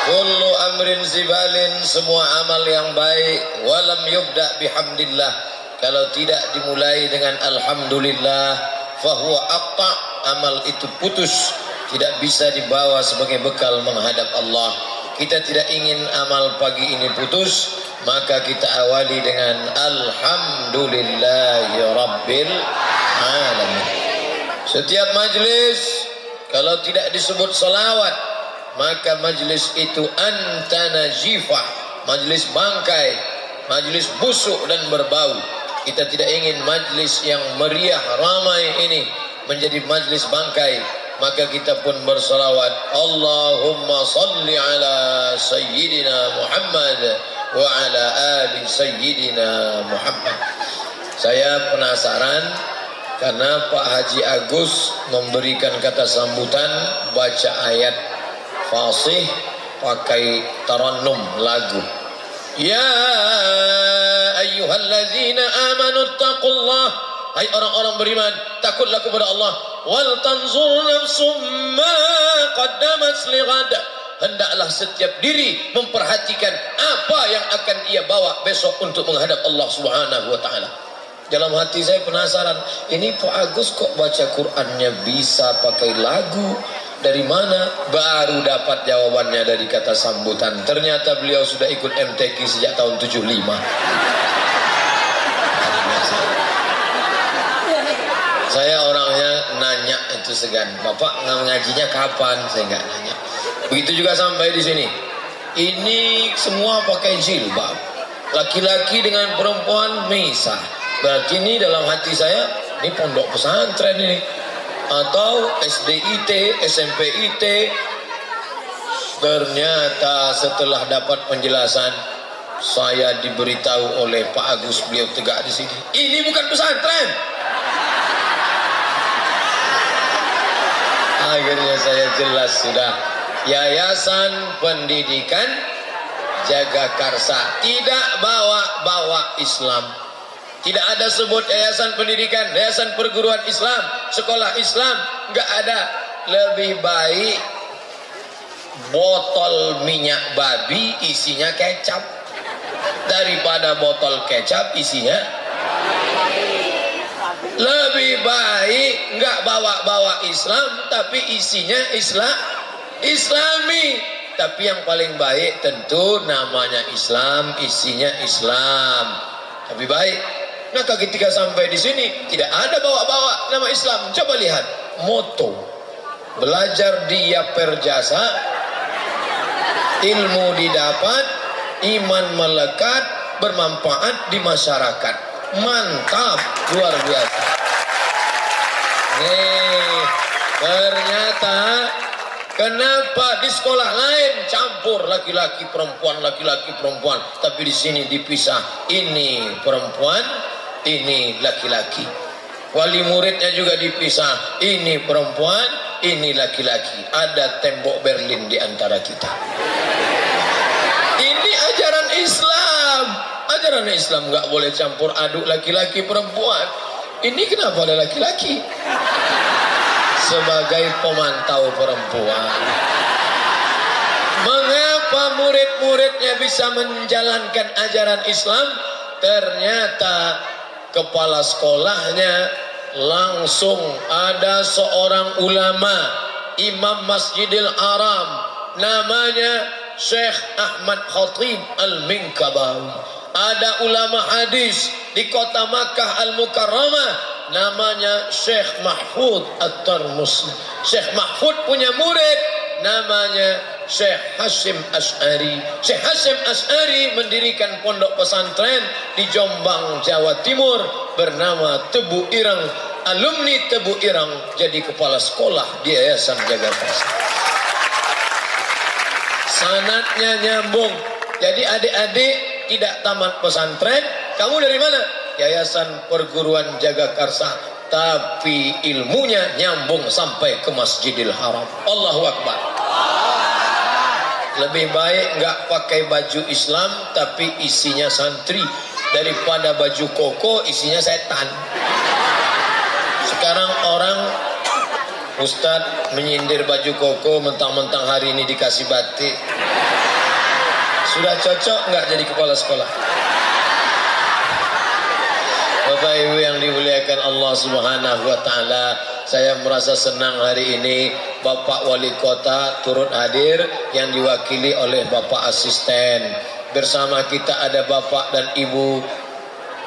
kullu amrin zibalin, semua amal yang baik, walam yubda bihamdillah, kalau tidak dimulai dengan alhamdulillah, fahuwa aqta, amal itu putus, tidak bisa dibawa sebagai bekal menghadap Allah. Kita tidak ingin amal pagi ini putus, maka kita awali dengan alhamdulillahi rabbil alamin. Setiap majlis kalau tidak disebut salawat, maka majlis itu antanajifah, majlis bangkai, majlis busuk dan berbau. Kita tidak ingin majlis yang meriah ramai ini menjadi majlis bangkai, maka kita pun bersalawat, Allahumma salli ala sayyidina Muhammad wa ala ali sayyidina Muhammad. Saya penasaran karena Pak Haji Agus memberikan kata sambutan baca ayat fasih pakai tarannum lagu. Ya ayyuhallazina amanu taqullah, hai orang-orang beriman, takutlah kepada Allah. Wal tanzur nafsum ma qaddamat lighad, hendaklah setiap diri memperhatikan apa yang akan ia bawa besok untuk menghadap Allah Subhanahu wa taala. Dalam hati saya penasaran, ini Pak Agus kok baca Qur'annya bisa pakai lagu? Dari mana? Baru dapat jawabannya dari kata sambutan. Ternyata beliau sudah ikut MTQ sejak tahun 75. Saya orangnya nanya itu segan, Bapak ngajinya kapan? Saya nggak nanya. Begitu juga sampai di sini. Ini semua pakai jilbab. Laki-laki dengan perempuan misah. Berarti ini dalam hati saya, ini pondok pesantren ini, atau SDIT, SMPIT. Ternyata setelah dapat penjelasan, saya diberitahu oleh Pak Agus, beliau tegak di sini, ini bukan pesantren. Akhirnya saya jelas sudah, Yayasan Pendidikan Jagakarsa, tidak bawa-bawa Islam. Tidak ada sebut yayasan pendidikan, yayasan perguruan Islam, sekolah Islam, enggak ada. Lebih baik botol minyak babi isinya kecap daripada botol kecap isinya. Lebih baik enggak bawa-bawa Islam tapi isinya Islami. Tapi yang paling baik tentu namanya Islam, isinya Islam. Lebih baik. Maka ketika sampai di sini tidak ada bawa-bawa nama Islam. Coba lihat moto, belajar dia perjasa, ilmu didapat, iman melekat, bermanfaat di masyarakat. Mantap, luar biasa. Nih, ternyata kenapa di sekolah lain campur laki-laki perempuan, tapi di sini dipisah, ini perempuan, ini laki-laki. Wali muridnya juga dipisah, ini perempuan, ini laki-laki. Ada tembok Berlin di antara kita. Ini ajaran Islam. Ajaran Islam nggak boleh campur aduk laki-laki perempuan. Ini kenapa ada laki-laki? Sebagai pemantau perempuan. Mengapa murid-muridnya bisa menjalankan ajaran Islam? Ternyata kepala sekolahnya langsung ada seorang ulama, Imam Masjidil Haram, namanya Syekh Ahmad Khatib Al-Minkabawi. Ada ulama hadis di kota Makkah Al-Mukarramah, namanya Syekh Mahfud At-Tarmusi. Syekh Mahfud punya murid namanya Syekh Hasyim Asy'ari. Syekh Hasyim Asy'ari mendirikan pondok pesantren di Jombang, Jawa Timur bernama Tebu Ireng. Alumni Tebu Ireng jadi kepala sekolah di Yayasan Jagakarsa. Sanadnya nyambung. Jadi adik-adik tidak tamat pesantren, kamu dari mana? Yayasan Perguruan Jagakarsa, tapi ilmunya nyambung sampai ke Masjidil Haram. Allahu Akbar. Lebih baik nggak pakai baju Islam tapi isinya santri daripada baju koko isinya setan. Sekarang orang Ustadz menyindir baju koko mentang-mentang hari ini dikasih batik. Sudah cocok nggak jadi kepala sekolah? Bapak Ibu yang dimuliakan Allah Subhanahu wa taala, saya merasa senang hari ini Bapak Wali Kota turut hadir yang diwakili oleh Bapak Asisten. Bersama kita ada Bapak dan Ibu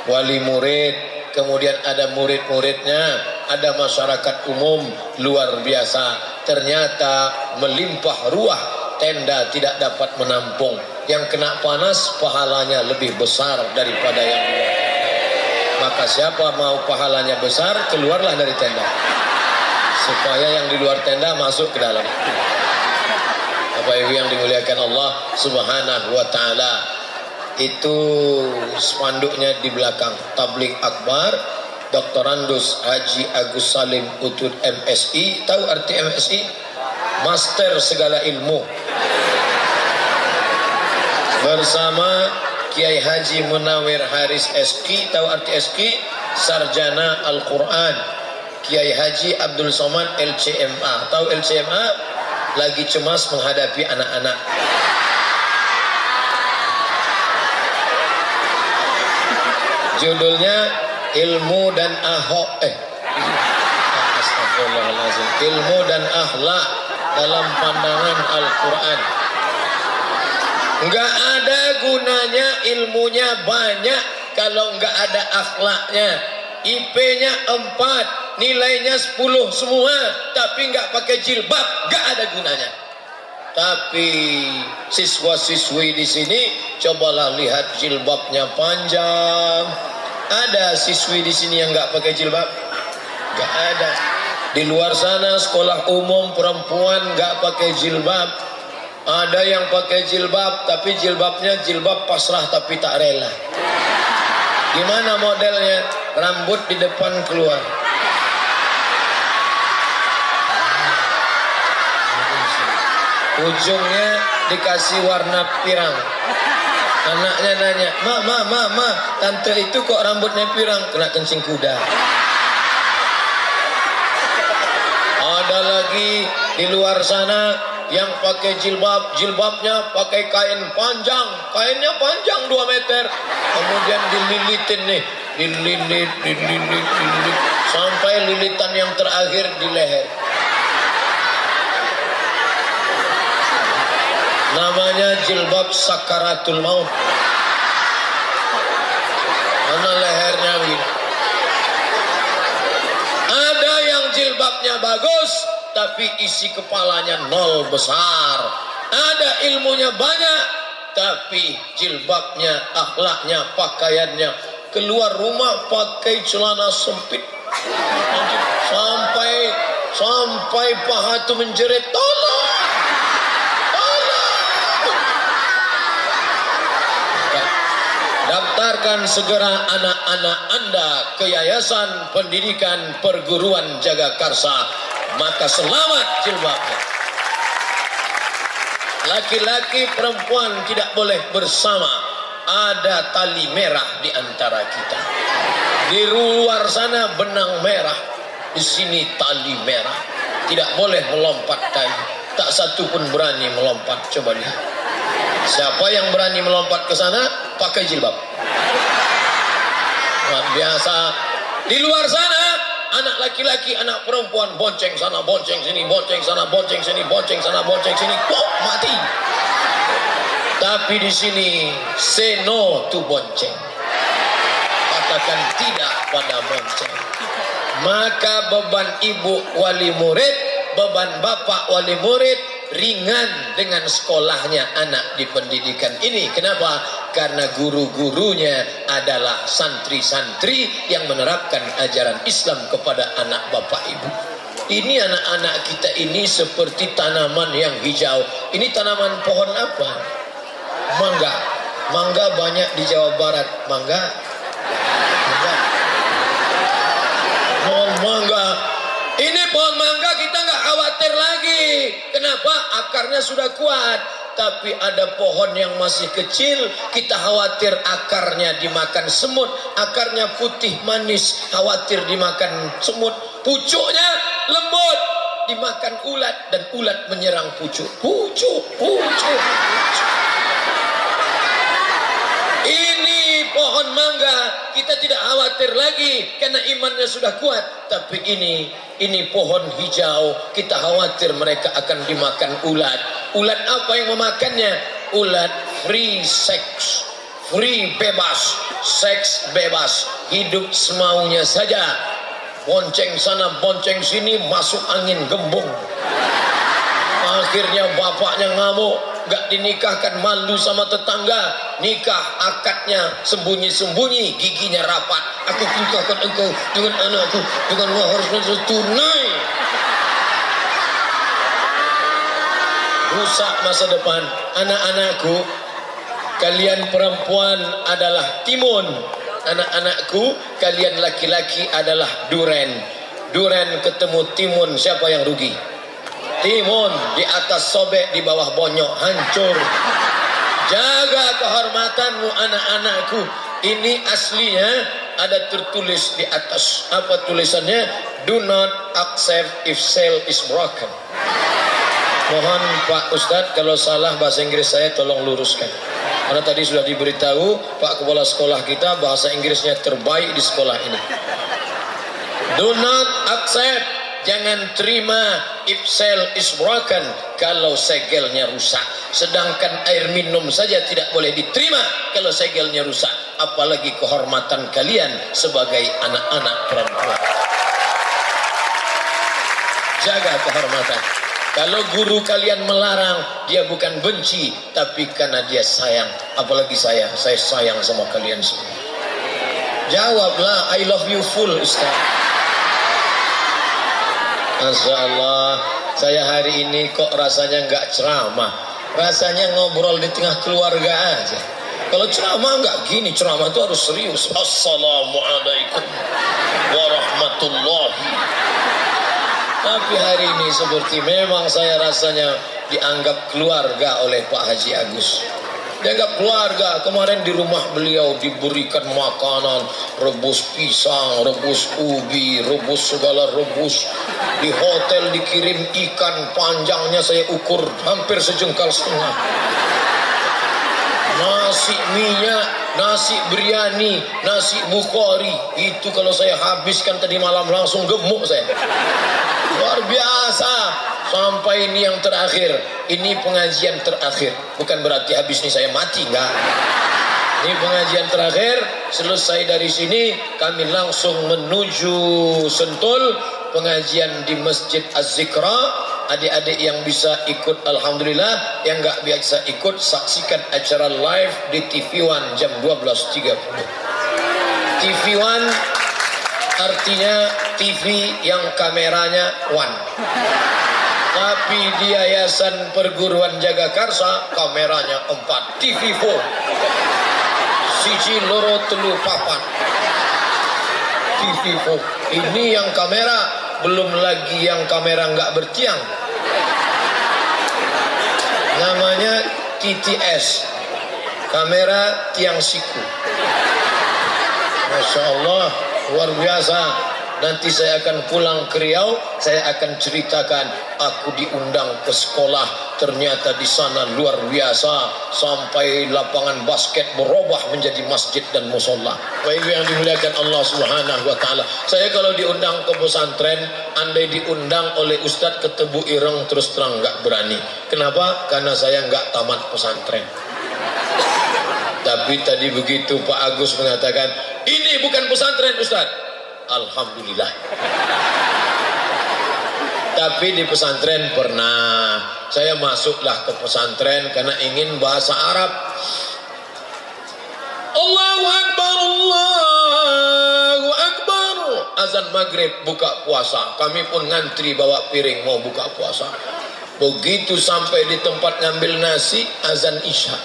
wali murid, kemudian ada murid-muridnya, ada masyarakat umum. Luar biasa, ternyata melimpah ruah, tenda tidak dapat menampung. Yang kena panas pahalanya lebih besar daripada yang luar. Maka siapa mau pahalanya besar, keluarlah dari tenda, supaya yang di luar tenda masuk ke dalam. Bapak Ibu yang dimuliakan Allah Subhanahu wa taala, itu spanduknya di belakang. Tabligh Akbar Doktorandus Haji Agus Salim Utut MSI. Tahu arti MSI? Master segala ilmu. Bersama Kiai Haji Munawir Haris SQ. Tahu arti SQ? Sarjana Al-Quran. Kiai Haji Abdul Somad LCMA. Tahu LCMA? Lagi cemas menghadapi anak-anak. Judulnya Ilmu dan Astagfirullahaladzim. Ilmu dan akhlak dalam pandangan Al-Quran. Enggak ada gunanya ilmunya banyak kalau enggak ada akhlaknya. IP-nya 4, nilainya 10 semua, tapi enggak pakai jilbab, enggak ada gunanya. Tapi siswa-siswi di sini, cobalah lihat jilbabnya panjang. Ada siswi di sini yang enggak pakai jilbab? Enggak ada. Di luar sana sekolah umum perempuan enggak pakai jilbab. Ada yang pakai jilbab, tapi jilbabnya jilbab pasrah tapi tak rela. Gimana modelnya? Rambut di depan keluar. Ujungnya dikasih warna pirang. Anaknya nanya, Ma, tante itu kok rambutnya pirang? Kena kencing kuda. Ada lagi di luar sana yang pakai jilbab, jilbabnya pakai kain panjang, kainnya panjang 2 meter, kemudian dililitin nih, dililit, sampai lilitan yang terakhir di leher. Namanya jilbab sakaratul maut. Mana lehernya begini. Ada yang jilbabnya bagus, tapi isi kepalanya 0 besar. Ada ilmunya banyak, tapi jilbabnya, akhlaknya, pakaiannya, keluar rumah pakai celana sempit sampai paha itu menjerit, tolong. Daftarkan segera anak-anak Anda ke Yayasan Pendidikan Perguruan Jagakarsa, maka selamat jilbabnya. Laki-laki perempuan tidak boleh bersama. Ada tali merah di antara kita. Di luar sana benang merah, di sini tali merah. Tidak boleh melompat tali. Tak satu pun berani melompat. Coba lihat. Siapa yang berani melompat ke sana pakai jilbab. Nah, biasa. Di luar sana anak laki-laki, anak perempuan bonceng sana, bonceng sini, bonceng sana, bonceng sini, bonceng sana, bonceng sini, kok mati. Tapi di sini say no to bonceng. Katakan tidak pada bonceng. Maka beban ibu wali murid, beban bapak wali murid ringan dengan sekolahnya anak di pendidikan ini. Kenapa? Karena guru-gurunya adalah santri-santri yang menerapkan ajaran Islam kepada anak bapak ibu. Ini anak-anak kita ini seperti tanaman yang hijau. Ini tanaman pohon apa? Mangga. Mangga banyak di Jawa Barat. Mangga. Pohon mangga. Ini pohon mangga kita nggak khawatir lagi. Kenapa? Akarnya sudah kuat. Tapi ada pohon yang masih kecil, kita khawatir akarnya dimakan semut. Akarnya putih manis, khawatir dimakan semut. Pucuknya lembut, dimakan ulat dan ulat menyerang pucuk. Pucuk. Ini pohon mangga kita tidak khawatir lagi karena imannya sudah kuat. Tapi ini pohon hijau, kita khawatir mereka akan dimakan ulat. Ulat apa yang memakannya? Ulat free sex, free bebas, seks bebas, hidup semaunya saja. Bonceng sana, bonceng sini, masuk angin gembung. Akhirnya bapaknya ngamuk, gak dinikahkan, malu sama tetangga. Nikah akadnya sembunyi-sembunyi, giginya rapat. Aku nikahkan engkau dengan anakku dengan mahar tunai. Rusak masa depan anak-anakku. Kalian perempuan adalah timun, anak-anakku kalian laki-laki adalah duren. Duren ketemu timun, siapa yang rugi? Timun. Di atas sobek, di bawah bonyok, hancur. Jaga kehormatanmu anak-anakku. Ini aslinya ada tertulis di atas. Apa tulisannya? Do not accept if cell is broken. Mohon Pak Ustadz kalau salah bahasa Inggris saya tolong luruskan. Karena tadi sudah diberitahu Pak Kepala Sekolah kita bahasa Inggrisnya terbaik di sekolah ini. Do not accept, jangan terima if cell is broken, kalau segelnya rusak. Sedangkan air minum saja tidak boleh diterima kalau segelnya rusak. Apalagi kehormatan kalian sebagai anak-anak perempuan. Jaga kehormatan. Kalau guru kalian melarang, dia bukan benci, tapi karena dia sayang. Apalagi saya sayang sama kalian semua. Jawablah, I love you full, Ustaz. Masya Allah, saya hari ini kok rasanya nggak ceramah. Rasanya ngobrol di tengah keluarga aja. Kalau ceramah nggak gini, ceramah itu harus serius. Assalamualaikum warahmatullahi. Tapi hari ini seperti memang saya rasanya dianggap keluarga oleh Pak Haji Agus. Dianggap keluarga. Kemarin di rumah beliau diberikan makanan, rebus pisang, rebus ubi, rebus segala rebus. Di hotel dikirim ikan, panjangnya saya ukur hampir sejengkal setengah. Nasi minyak, nasi biryani, nasi bukhari. Itu kalau saya habiskan tadi malam langsung gemuk saya. Luar biasa. Sampai ini yang terakhir. Ini pengajian terakhir. Bukan berarti habis ini saya mati, enggak. Ini pengajian terakhir. Selesai dari sini kami langsung menuju Sentul. Pengajian di Masjid Az-Zikra. Adik-adik yang bisa ikut alhamdulillah, yang enggak bisa ikut saksikan acara live di TV One jam 12.30. TV One artinya TV yang kameranya one. Tapi di Yayasan Perguruan Jagakarsa kameranya 4. TV 4. Siji loro telu papat. TV 4. Ini yang kamera, belum lagi yang kamera nggak bertiang. Namanya TTS. Kamera tiang siku. Masya Allah, luar biasa. Nanti saya akan pulang ke Riau, saya akan ceritakan aku diundang ke sekolah, ternyata di sana luar biasa, sampai lapangan basket berubah menjadi masjid dan musola. Bapak Ibu yang dimuliakan Allah Subhanahu wa taala. Saya kalau diundang ke pesantren, andai diundang oleh Ustadz ke Tebu Ireng, terus terang nggak berani. Kenapa? Karena saya nggak tamat pesantren. Tapi tadi begitu Pak Agus mengatakan, ini bukan pesantren Ustadz. Alhamdulillah. Tapi di pesantren pernah saya masuklah ke pesantren karena ingin bahasa Arab. Allahu Akbar, Allahu Akbar. Azan maghrib buka puasa. Kami pun ngantri bawa piring mau buka puasa. Begitu sampai di tempat ngambil nasi, azan isya.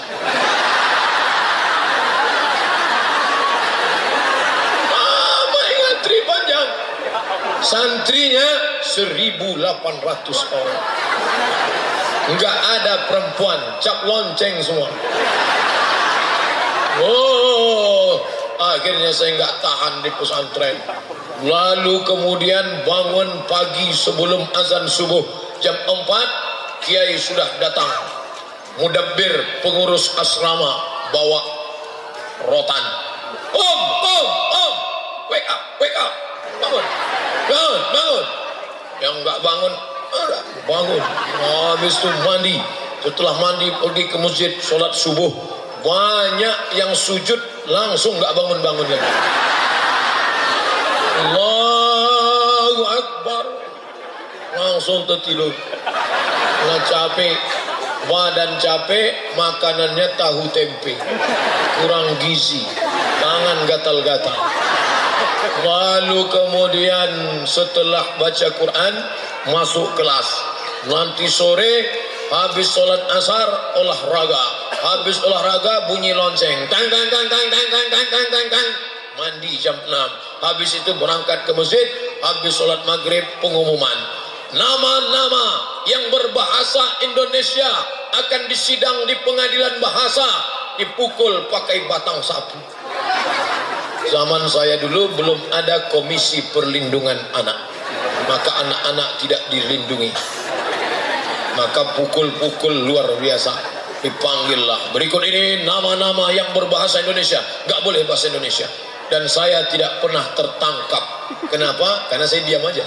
Santrinya 1.800 orang. Enggak ada perempuan, cap lonceng semua. Oh, akhirnya saya enggak tahan di pesantren. Lalu kemudian bangun pagi sebelum azan subuh jam 4, kiai sudah datang. Mudabbir pengurus asrama bawa rotan. Om, wake up, bangun, bangun. Yang enggak bangun, bangun. Habis itu mandi. Setelah mandi pergi ke masjid, sholat subuh. Banyak yang sujud langsung enggak bangun-bangun lagi. Allahu Akbar, langsung tertidur. Nggak capek, badan capek, makanannya tahu tempe, kurang gizi, tangan gatal-gatal. Lalu kemudian setelah baca Quran masuk kelas. Nanti sore habis sholat asar olahraga, habis olahraga bunyi lonceng, tang tang tang tang tang tang tang tang tang tang. Mandi jam 6. Habis itu berangkat ke masjid. Habis sholat maghrib pengumuman. Nama-nama yang berbahasa Indonesia akan disidang di pengadilan bahasa, dipukul pakai batang sapu. Zaman saya dulu belum ada komisi perlindungan anak, maka anak-anak tidak dilindungi. Maka pukul-pukul luar biasa. Dipanggillah. Berikut ini nama-nama yang berbahasa Indonesia. Gak boleh bahasa Indonesia. Dan saya tidak pernah tertangkap. Kenapa? Karena saya diam aja.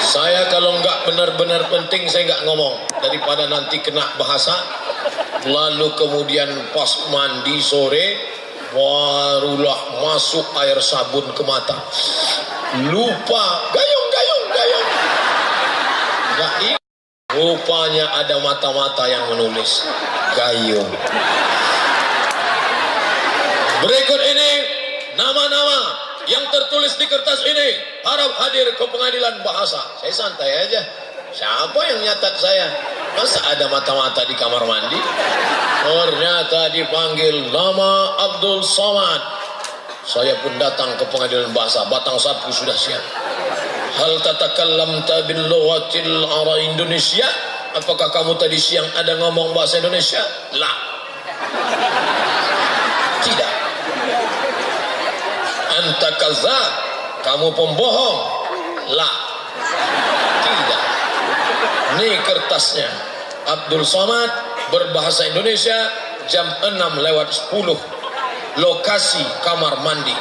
Saya kalau nggak benar-benar penting saya nggak ngomong, daripada nanti kena bahasa. Lalu kemudian pas mandi sore barulah masuk air sabun ke mata. Lupa gayung. Nggak ingat. Rupanya ada mata-mata yang menulis gayung. Berikut ini nama-nama yang tertulis di kertas ini harap hadir ke pengadilan bahasa. Saya santai aja. Siapa yang nyatat saya? Masa ada mata-mata di kamar mandi? Ternyata dipanggil nama Abdul Somad. Saya pun datang ke pengadilan bahasa. Batang sapu sudah siap. Hal tatakallamta bil lughatil Arab Indonesia? Apakah kamu tadi siang ada ngomong bahasa Indonesia? La. Tidak. Anta kadzab, kamu pembohong. La. Tidak. Ini kertasnya. Abdul Somad berbahasa Indonesia jam 6:10. Lokasi kamar mandi.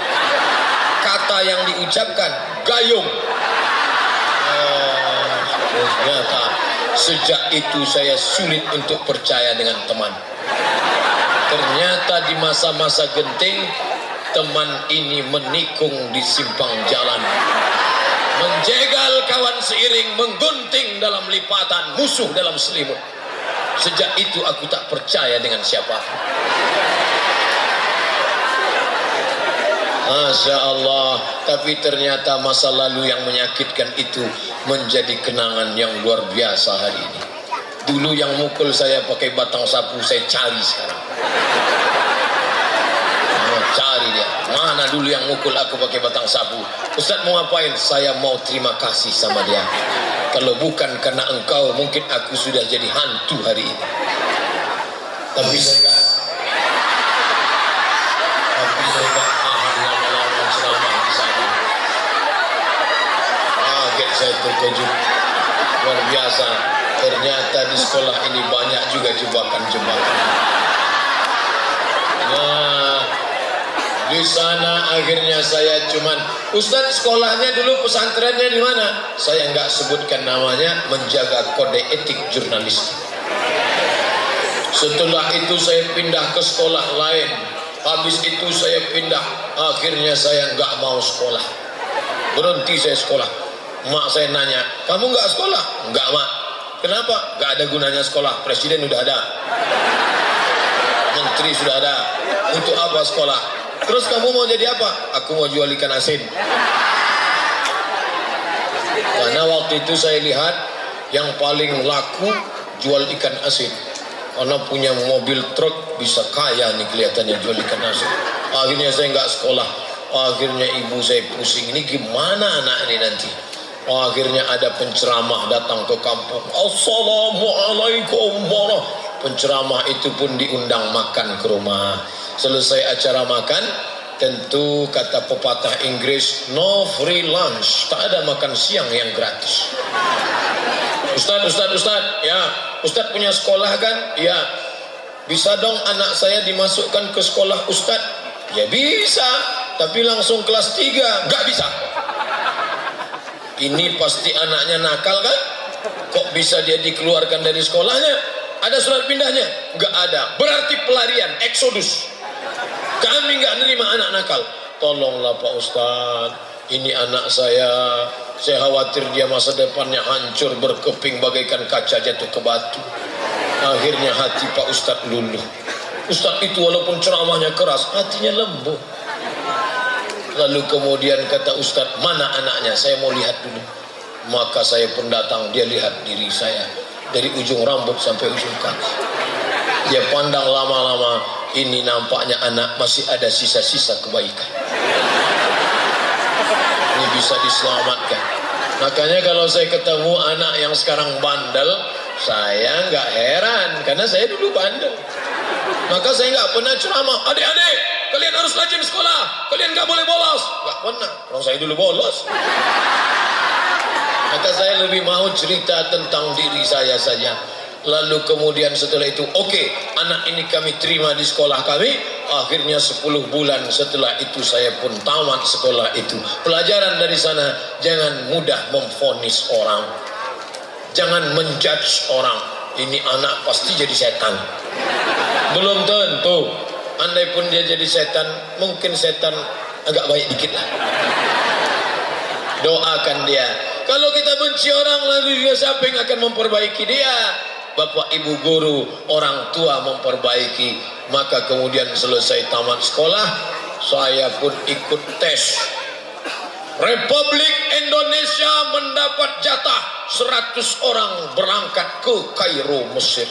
Kata yang diucapkan gayung. Ternyata sejak itu saya sulit untuk percaya dengan teman. Ternyata di masa-masa genting teman ini menikung di simpang jalan, menjegal kawan seiring, menggunting dalam lipatan, musuh dalam selimut. Sejak itu aku tak percaya dengan siapapun. Masya Allah. Tapi ternyata masa lalu yang menyakitkan itu menjadi kenangan yang luar biasa hari ini. Dulu yang mukul saya pakai batang sapu saya cari sekarang. Cari dia. Mana dulu yang mukul aku pakai batang sapu? Ustaz mau ngapain? Saya mau terima kasih sama dia. Kalau bukan karena engkau mungkin aku sudah jadi hantu hari ini. Tapi saya enggak. Saya terkejut luar biasa. Ternyata di sekolah ini banyak juga jebakan-jebakan. Nah, di sana akhirnya saya cuman, Ustaz sekolahnya dulu pesantrennya di mana? Saya nggak sebutkan namanya, menjaga kode etik jurnalistik. Setelah itu saya pindah ke sekolah lain. Habis itu saya pindah. Akhirnya saya nggak mau sekolah. Berhenti saya sekolah. Mak saya nanya, kamu nggak sekolah? Nggak, Mak. Kenapa? Nggak ada gunanya sekolah. Presiden udah ada, menteri sudah ada. Untuk apa sekolah? Terus kamu mau jadi apa? Aku mau jual ikan asin. Karena waktu itu saya lihat yang paling laku jual ikan asin. Karena punya mobil truk bisa kaya nih kelihatannya jual ikan asin. Akhirnya saya nggak sekolah. Akhirnya ibu saya pusing. Ini gimana anak ini nanti? Akhirnya ada penceramah datang ke kampung. Assalamualaikum warahmatullahi. Penceramah itu pun diundang makan ke rumah. Selesai acara makan, tentu kata pepatah Inggris, no free lunch, tak ada makan siang yang gratis. Ustaz, ya, Ustaz punya sekolah kan? Ya. Bisa dong anak saya dimasukkan ke sekolah Ustaz? Ya bisa, tapi langsung kelas 3, nggak bisa. Ini pasti anaknya nakal kan? Kok bisa dia dikeluarkan dari sekolahnya? Ada surat pindahnya? Nggak ada. Berarti pelarian, eksodus. Kami nggak nerima anak nakal. Tolonglah Pak Ustadz, ini anak saya khawatir dia masa depannya hancur, berkeping bagaikan kaca jatuh ke batu. Akhirnya hati Pak Ustadz luluh. Ustadz itu walaupun ceramahnya keras, hatinya lembut. Lalu kemudian kata Ustadz, mana anaknya? Saya mau lihat dulu. Maka saya pun datang, dia lihat diri saya dari ujung rambut sampai ujung kaki. Dia pandang lama-lama, ini nampaknya anak masih ada sisa-sisa kebaikan. Ini bisa diselamatkan. Makanya kalau saya ketemu anak yang sekarang bandel, saya nggak heran, karena saya dulu bandel. Maka saya nggak pernah ceramah, adik-adik, kalian harus rajin sekolah, kalian nggak boleh bolos. Nggak pernah, orang saya dulu bolos. Maka saya lebih mau cerita tentang diri saya saja. Lalu kemudian setelah itu, oke, anak ini kami terima di sekolah kami. Akhirnya 10 bulan setelah itu saya pun tamat sekolah itu. Pelajaran dari sana, jangan mudah memvonis orang, jangan menjudge orang. Ini anak pasti jadi setan. Belum tentu. Andai pun dia jadi setan, mungkin setan agak baik dikit lah. Doakan dia. Kalau kita benci orang, lalu juga siapa yang akan memperbaiki dia? Bapak ibu guru, orang tua memperbaiki. Maka kemudian selesai tamat sekolah, saya pun ikut tes. Republik Indonesia mendapat jatah 100 orang berangkat ke Kairo, Mesir.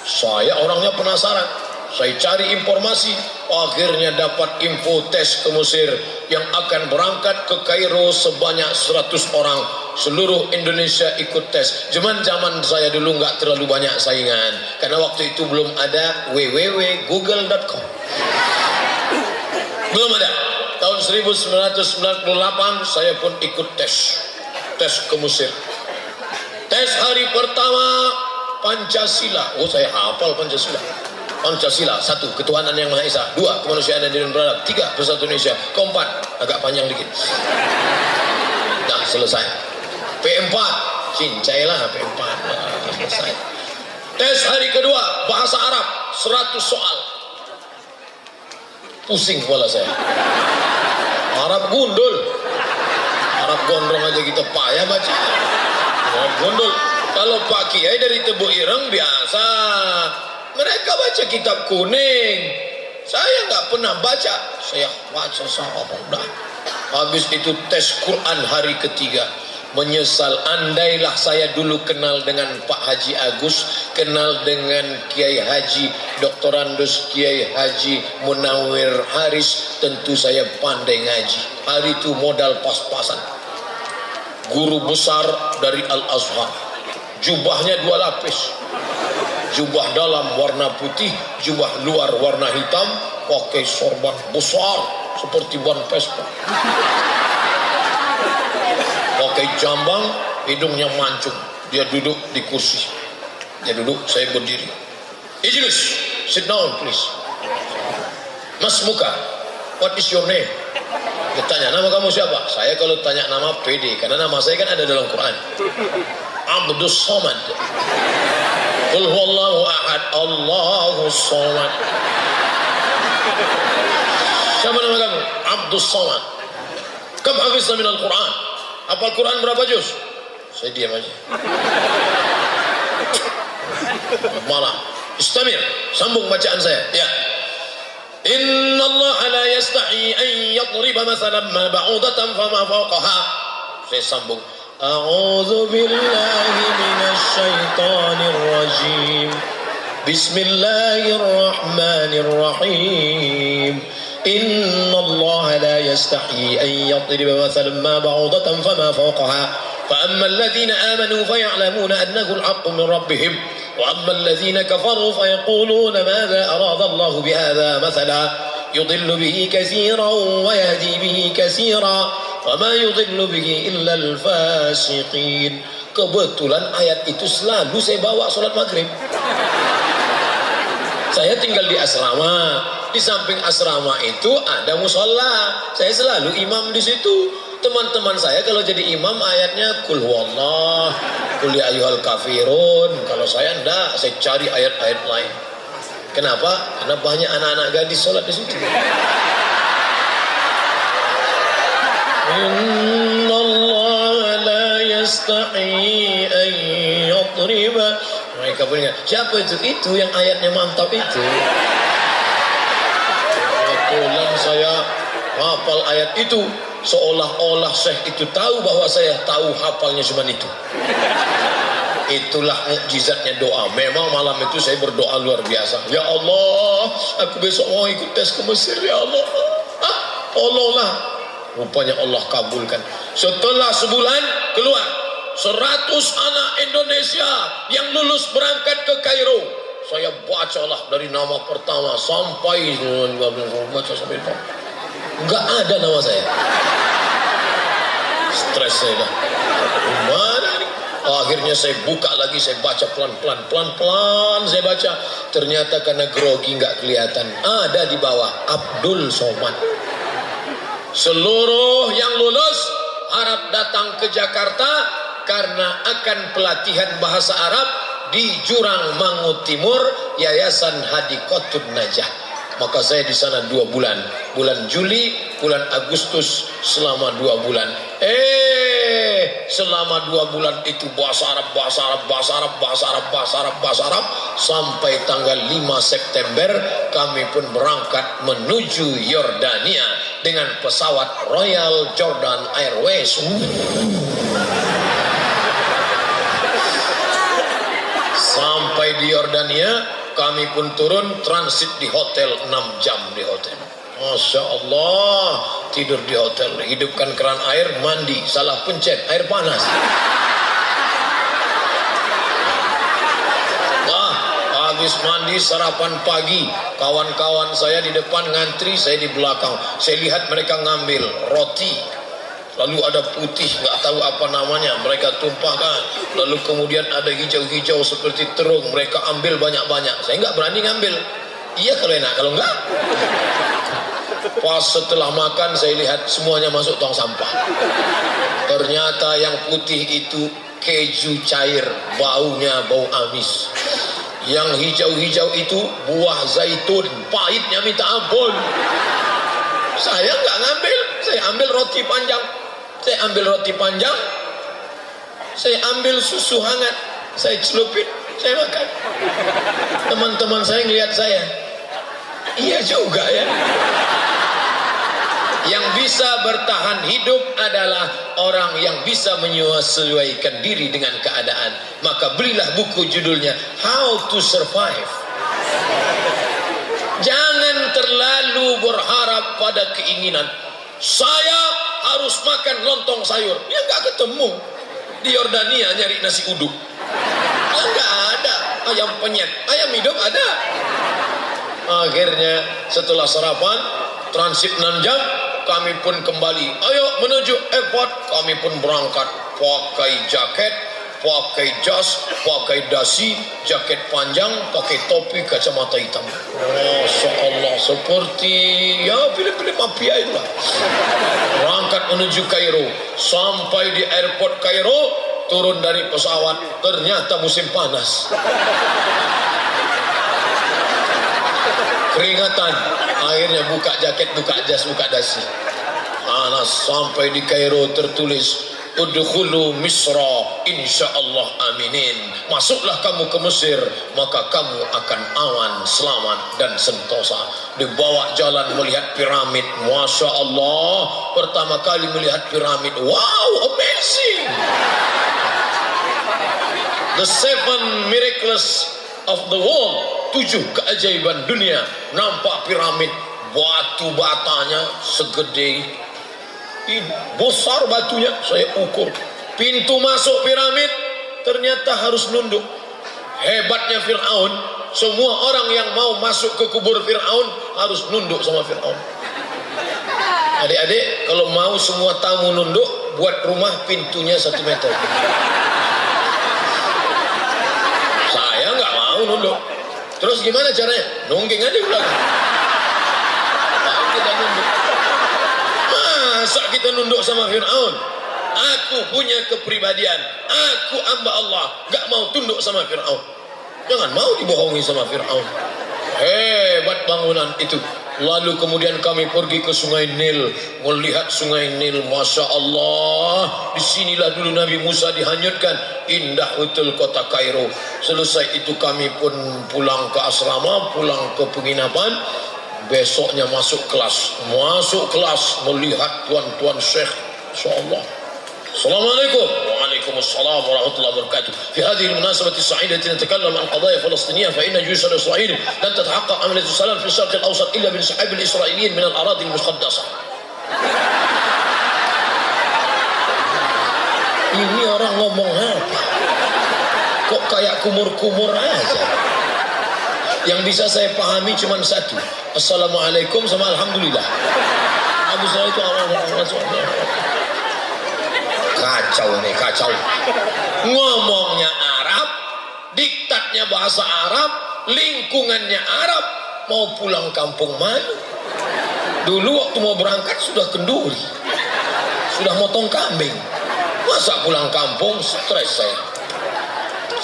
Saya orangnya penasaran, saya cari informasi. Akhirnya dapat info tes ke Mesir, yang akan berangkat ke Kairo sebanyak 100 orang. Seluruh Indonesia ikut tes. Cuman zaman saya dulu nggak terlalu banyak saingan, karena waktu itu belum ada www.google.com. Belum ada. Tahun 1998 saya pun ikut tes ke Mesir. Tes hari pertama Pancasila. Oh, saya hafal Pancasila. Pancasila, 1, ketuhanan yang Maha Esa. 2, kemanusiaan dan adil beradab. 3, persatuan Indonesia. 4, agak panjang dikit. Nah, selesai. P4, cincailah P4. Nah, selesai. Tes hari kedua, bahasa Arab, 100 soal. Pusing kepala saya. Arab gundul. Arab gondrong aja kita payah baca. Arab gundul. Kalau Pak Kiai dari Tebu Ireng biasa. Mereka baca kitab kuning. Saya nggak pernah baca. Saya baca udah. Habis itu tes Quran hari ketiga. Menyesal, andailah saya dulu kenal dengan Pak Haji Agus, kenal dengan Kiai Haji Dr. Andus Kiai Haji Munawir Haris, tentu saya pandai ngaji. Hari itu modal pas-pasan. Guru besar dari Al-Azhar. Jubahnya 2 lapis. Jubah dalam warna putih, jubah luar warna hitam, pakai sorban besar seperti ban Vespa. Pakai jambang, hidungnya mancung. Dia duduk di kursi. Dia duduk, saya berdiri. Ijlis, sit down please. Mas Muka, what is your name? Dia tanya, nama kamu siapa? Saya kalau tanya nama pede, karena nama saya kan ada dalam Quran. Abdus Somad. Qul huwallahu ahad, Allahus Somad. Siapa nama kamu? Abdus Somad. Kam hafizna minal Quran? Hafal Quran berapa juz? Saya diam aja. Malah istamir, sambung bacaan saya. Ya. Inna Allah la yastahi an yadriba mathalan ma ba'udatan fama fawqaha. Saya sambung. A'udzu billahi minasy syaithanir rajim. Bismillahirrahmanirrahim. Inna Allah la yastahi an yadriba mathalan ma ba'udatan fama fawqaha. فأما الذين آمنوا فيعلمون أنه الحق من ربهم وأما الذين كفروا فيقولون ماذا أراد الله بهذا مثلا يضل به كثيرا ويهدي به كثيرا وما يضل به إلا الفاسقين. Kebetulan ayat itu selalu saya bawa sholat maghrib. Saya tinggal di asrama. Di samping asrama itu ada musola. Saya selalu imam di situ. Teman-teman saya kalau jadi imam ayatnya kul huwallah, kul ya ayyuhal kafirun. Kalau saya enggak, saya cari ayat-ayat lain. Kenapa? Karena banyak anak-anak gadis sholat di situ. Innallaha la yastahi an yadriba. Mereka beringat, siapa itu? Itu yang ayatnya mantap itu. Kebetulan saya hafal ayat itu. Seolah-olah Syekh itu tahu bahwa saya tahu hafalnya cuma itu. Itulah mukjizatnya doa. Memang malam itu saya berdoa luar biasa. Ya Allah, aku besok mau ikut tes ke Mesir. Ya Allah, tolonglah. Rupanya Allah kabulkan. Setelah sebulan keluar 100 anak Indonesia yang lulus berangkat ke Kairo. Saya bacalah dari nama pertama sampai baca sampai itu. Enggak ada nama saya. Stres saya dah. Gimana nih? Akhirnya saya buka lagi, saya baca pelan-pelan saya baca. Ternyata karena grogi nggak kelihatan. Ada di bawah Abdul Somad. Seluruh yang lulus harap datang ke Jakarta karena akan pelatihan bahasa Arab di Jurang Mangu Timur, Yayasan Hadikotun Najah. Maka saya di sana 2 bulan, bulan Juli, bulan Agustus, selama 2 bulan. Selama 2 bulan itu bahasa Arab, sampai tanggal 5 September kami pun berangkat menuju Yordania dengan pesawat Royal Jordan Airways. Sampai di Yordania kami pun turun transit di hotel 6 jam di hotel. Masya Allah, tidur di hotel, hidupkan keran air, mandi, salah pencet, air panas. Habis mandi, sarapan pagi, kawan-kawan saya di depan ngantri, saya di belakang. Saya lihat mereka ngambil roti. Lalu ada putih, nggak tahu apa namanya, mereka tumpahkan. Lalu kemudian ada hijau-hijau seperti terung, mereka ambil banyak-banyak. Saya nggak berani ngambil. Iya kalau enak, kalau enggak. Pas setelah makan saya lihat semuanya masuk tong sampah. Ternyata yang putih itu keju cair, baunya bau amis. Yang hijau-hijau itu buah zaitun, pahitnya minta ampun. Saya nggak ngambil, saya ambil roti panjang. Saya ambil roti panjang, saya ambil susu hangat, saya celupin, saya makan. Teman-teman saya ngelihat saya, iya juga ya. Yang bisa bertahan hidup adalah orang yang bisa menyesuaikan diri dengan keadaan. Maka belilah buku judulnya How to Survive. Jangan terlalu berharap pada keinginan. Saya harus makan lontong sayur. Ya nggak ketemu. Di Yordania nyari nasi uduk. Ya nggak ada. Ayam penyet, ayam hidup ada. Akhirnya setelah sarapan, transit 6 jam, kami pun kembali. Ayo menuju airport. Kami pun berangkat pakai jaket, pakai jas, pakai dasi, jaket panjang, pakai topi, kacamata hitam. Masya Allah, seperti ya film-film mafia itulah. Berangkat menuju Kairo. Sampai di airport Kairo, turun dari pesawat, ternyata musim panas. Keringatan. Akhirnya buka jaket, buka jas, buka dasi. Panas. Sampai di Kairo tertulis Udkhulu Misra insyaallah aminin. Masuklah kamu ke Mesir, maka kamu akan aman, selamat dan sentosa. Dibawa jalan melihat piramid. Masya Allah, pertama kali melihat piramid. Wow, amazing. The 7 miracles of the world. 7 keajaiban dunia. Nampak piramid, batu batanya segede ini, besar batunya, saya ukur. Pintu masuk piramid ternyata harus nunduk. Hebatnya Fir'aun, semua orang yang mau masuk ke kubur Fir'aun harus nunduk sama Fir'aun. Adik-adik, kalau mau semua tamu nunduk, buat rumah pintunya 1 meter. Saya nggak mau nunduk. Terus gimana caranya? Nungging aja di belakang. Kita nunduk. Masa kita nunduk sama Fir'aun? Aku punya kepribadian, aku hamba Allah, gak mau tunduk sama Fir'aun. Jangan mau dibohongi sama Fir'aun. Hebat bangunan itu. Lalu kemudian kami pergi ke Sungai Nil, melihat Sungai Nil, Masya Allah. Disinilah dulu Nabi Musa dihanyutkan. Indah betul kota Kairo. Selesai itu kami pun pulang ke asrama, pulang ke penginapan. Besoknya masuk kelas melihat tuan-tuan syekh. Masya Allah. Assalamualaikum. Waalaikumsalam warahmatullahi wabarakatuh. Fi hadhihi al-munasabah as-sa'idah نتكلم عن قضايا فلسطينية فإن جيوش إسرائيل لن تتحقق عملية السلام في الشرق الأوسط إلا بانسحاب الإسرائيليين من الأراضي المقدسة. Ini orang ngomong apa? Kok kayak kumur-kumur aja? Yang bisa saya pahami cuma satu. Assalamualaikum sama alhamdulillah. Habis itu kacau. Ngomongnya Arab, diktatnya bahasa Arab, lingkungannya Arab, mau pulang kampung mana? Dulu waktu mau berangkat sudah kenduri, sudah motong kambing. Masa pulang kampung? Stres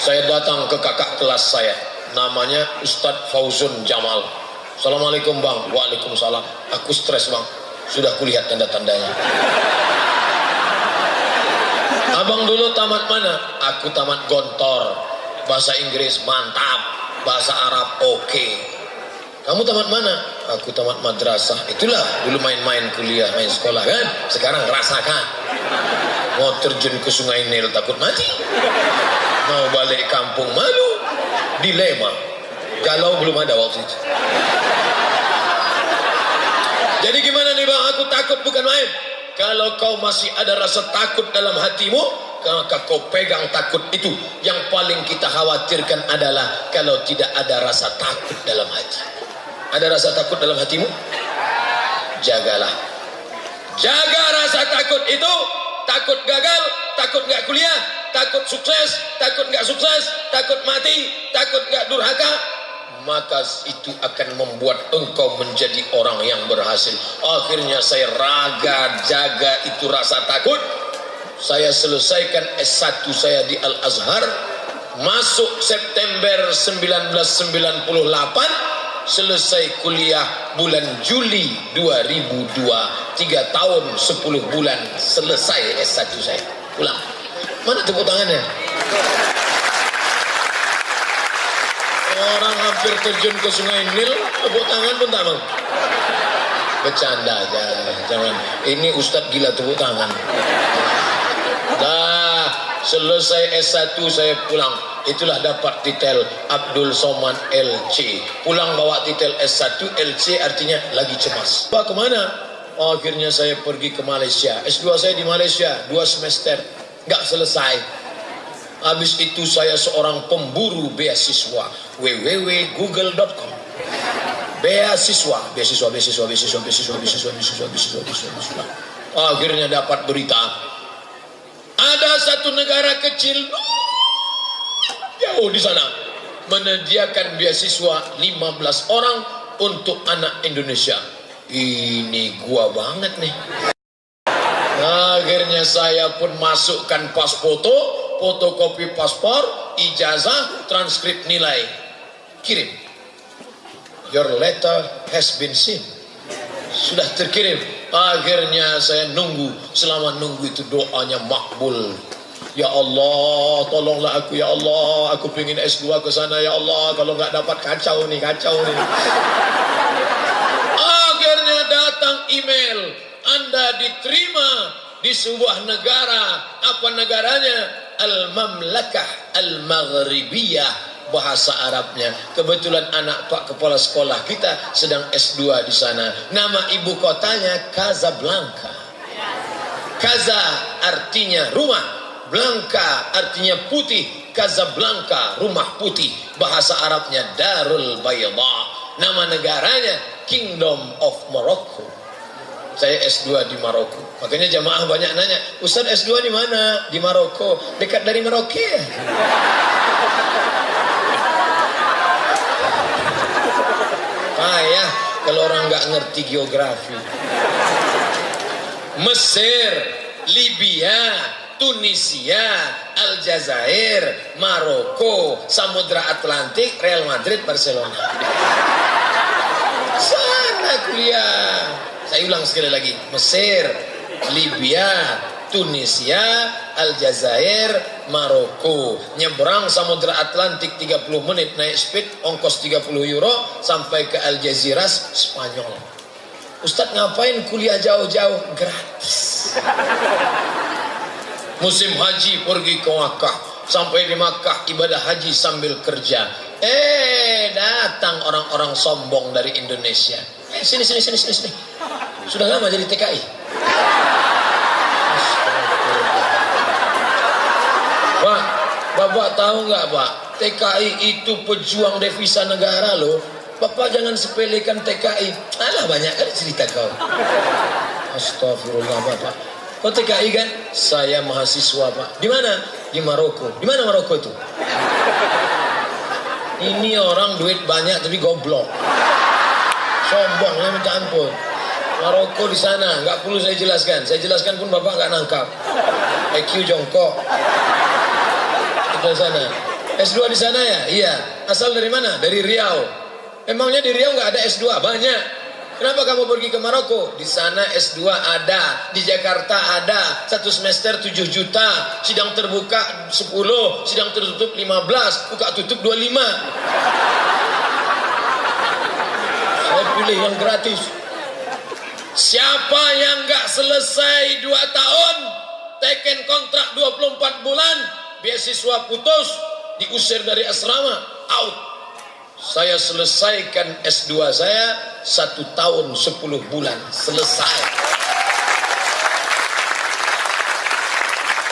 saya datang ke kakak kelas saya, namanya Ustadz Fauzun Jamal. Assalamualaikum bang. Waalaikumsalam. Aku stres bang, sudah kulihat tanda-tandanya. Abang dulu tamat mana? Aku tamat Gontor. Bahasa Inggris mantap, bahasa Arab oke. Kamu tamat mana? Aku tamat madrasah. Itulah dulu main-main kuliah, main sekolah kan. Sekarang rasakan. Mau terjun ke Sungai Nil takut mati. Mau balik kampung malu. Dilema. Galau belum ada waktu itu. Jadi gimana nih bang? Aku takut bukan main. Kalau kau masih ada rasa takut dalam hatimu, maka kau pegang takut itu. Yang paling kita khawatirkan adalah kalau tidak ada rasa takut dalam hati. Ada rasa takut dalam hatimu? Jagalah. Jaga rasa takut itu. Takut gagal, takut gak kuliah, takut sukses, takut gak sukses, takut mati, takut gak durhaka. Maka itu akan membuat engkau menjadi orang yang berhasil. Akhirnya saya jaga itu rasa takut. Saya selesaikan S1 saya di Al-Azhar. Masuk September 1998. Selesai kuliah bulan Juli 2002. 3 tahun 10 bulan selesai S1 saya. Pulang. Mana tepuk tangannya? Orang hampir terjun ke Sungai Nil, tepuk tangan pun tak mau. Bercanda aja, jangan. Ini Ustadz gila tepuk tangan. Dah selesai S1 saya pulang. Itulah dapat titel Abdul Somad LC. Pulang bawa titel S1, LC artinya lagi cemas. Pak kemana? Akhirnya saya pergi ke Malaysia. S2 saya di Malaysia 2 semester, nggak selesai. Habis itu saya seorang pemburu beasiswa. www.google.com. Beasiswa. Akhirnya dapat berita. Ada satu negara kecil jauh di sana menyediakan beasiswa 15 orang untuk anak Indonesia. Ini gua banget nih. Akhirnya saya pun masukkan pas foto, fotokopi paspor, ijazah, transkrip nilai. Kirim. Your letter has been seen. Sudah terkirim. Akhirnya saya nunggu. Selama nunggu itu doanya makbul. Ya Allah, tolonglah aku ya Allah. Aku pengen S2 ke sana ya Allah. Kalau nggak dapat kacau nih. Akhirnya datang email. Anda diterima di sebuah negara. Apa negaranya? Al-Mamlakah Al-Maghribiyah. Bahasa Arabnya. Kebetulan anak Pak Kepala Sekolah kita sedang S2 di sana. Nama ibu kotanya Casablanca. Kaza artinya rumah. Blanka artinya putih, Casablanca rumah putih, bahasa Arabnya Darul Bayda, nama negaranya Kingdom of Morocco. Saya S2 di Maroko, makanya jamaah banyak nanya, Ustaz S2 di mana? Di Maroko, dekat dari Merauke. Payah kalau orang nggak ngerti geografi. Mesir, Libya, Tunisia, Aljazair, Maroko, Samudra Atlantik, Real Madrid, Barcelona. Sana kuliah. Saya ulang sekali lagi. Mesir, Libya, Tunisia, Aljazair, Maroko. Nyebrang Samudra Atlantik 30 menit naik speed, ongkos 30 euro sampai ke Aljaziras, Spanyol. Ustadz ngapain kuliah jauh-jauh? Gratis. Musim haji pergi ke Makkah, sampai di Makkah ibadah haji sambil kerja. Datang orang-orang sombong dari Indonesia. Sini. Sudah lama jadi TKI. Pak, Bapak tahu nggak Pak? TKI itu pejuang devisa negara loh. Bapak jangan sepelekan TKI. Alah banyak kali cerita kau. Astagfirullah Bapak. Kau TKI kan? Saya mahasiswa Pak. Di mana? Di Maroko. Di mana Maroko itu? Ini orang duit banyak tapi goblok. Sombong ya minta ampun. Maroko di sana, nggak perlu saya jelaskan. Saya jelaskan pun Bapak nggak nangkap. IQ jongkok. Itu di sana. S2 di sana ya? Iya. Asal dari mana? Dari Riau. Emangnya di Riau nggak ada S2? Banyak. Kenapa kamu pergi ke Maroko? Di sana S2 ada, di Jakarta ada. 1 semester 7 juta, sidang terbuka 10, sidang tertutup 15, buka tutup 25. Saya pilih yang gratis. Siapa yang nggak selesai 2 tahun, teken kontrak 24 bulan, beasiswa putus, diusir dari asrama, out. Saya selesaikan S2 saya 1 tahun 10 bulan selesai.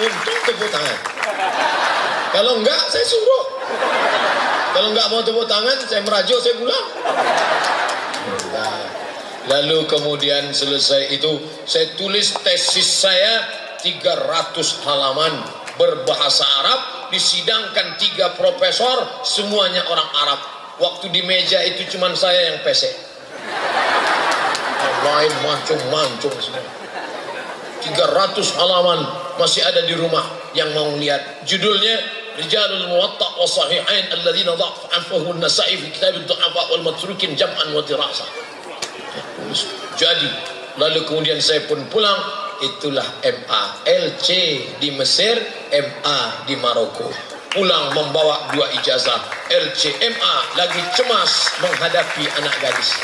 Untung tepuk tangan. Kalau enggak saya suruh. Kalau enggak mau tepuk tangan saya merajuk, saya pulang. Lalu kemudian selesai itu saya tulis tesis saya 300 halaman berbahasa Arab, disidangkan 3 profesor, semuanya orang Arab. Waktu di meja itu cuma saya yang pesek. Yang lain mancung-mancung semua. 300 halaman masih ada di rumah yang mau lihat. Judulnya Rijalul Muwatta' wa Sahihain alladzina dha'afahu an-Nasa'i fi kitab ad-du'afa wal matrukin jam'an wa dirasa. Jadi lalu kemudian saya pun pulang. Itulah MA, LC di Mesir, MA di Maroko. Pulang membawa 2 ijazah, LC, MA, lagi cemas menghadapi anak gadis.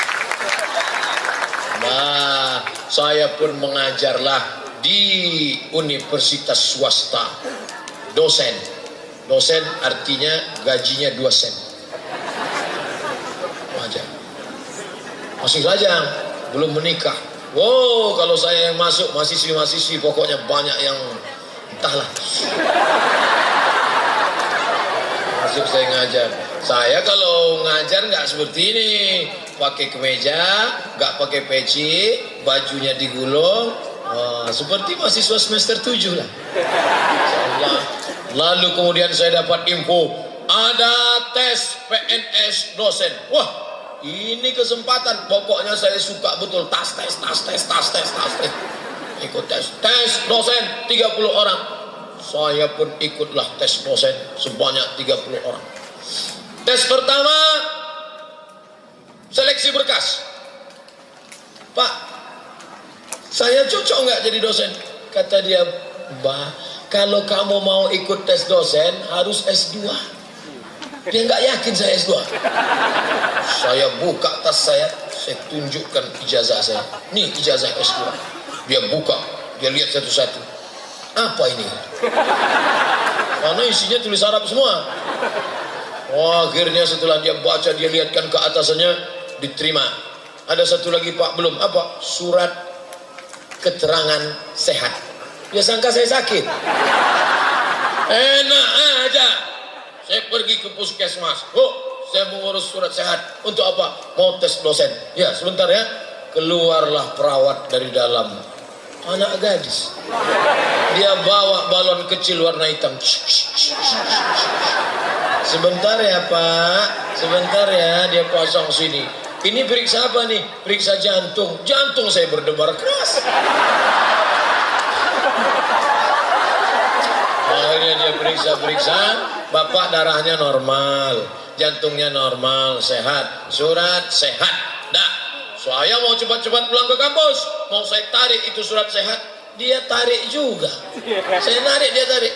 Nah, saya pun mengajarlah di universitas swasta. Dosen artinya gajinya 2 sen. Wajar. Masih lajang, belum menikah. Wow, kalau saya yang masuk mahasiswi pokoknya banyak yang entahlah. Masuk saya ngajar. Saya kalau ngajar nggak seperti ini, pakai kemeja, nggak pakai peci, bajunya digulung, seperti mahasiswa semester 7 lah. Insyaallah. Lalu kemudian saya dapat info ada tes PNS dosen. Wah, ini kesempatan. Pokoknya saya suka betul tes. Ikut tes dosen 30 orang. Saya pun ikutlah tes dosen sebanyak 30 orang. Tes pertama seleksi berkas. Pak, saya cocok nggak jadi dosen? Kata dia, Mbak, kalau kamu mau ikut tes dosen harus S2. Dia nggak yakin saya S2. Saya buka tas saya tunjukkan ijazah saya. Nih ijazah S2. Dia buka, dia lihat satu-satu. Apa ini? Karena isinya tulis Arab semua. Oh, akhirnya setelah dia baca, dia lihatkan ke atasannya, diterima. Ada satu lagi Pak, belum. Apa? Surat keterangan sehat. Dia sangka saya sakit. Enak aja. Saya pergi ke puskesmas. Oh, saya mengurus surat sehat. Untuk apa? Mau tes dosen. Ya, sebentar ya. Keluarlah perawat dari dalam. Anak gadis. Dia bawa balon kecil warna hitam. Sebentar ya Pak. Sebentar ya. Dia pasang sini. Ini periksa apa nih? Periksa jantung. Jantung saya berdebar keras. Akhirnya dia periksa-periksa, bapak darahnya normal, jantungnya normal, sehat, surat sehat. Dah, saya mau cepat-cepat pulang ke kampus, mau saya tarik itu surat sehat, dia tarik juga. Saya narik, dia tarik.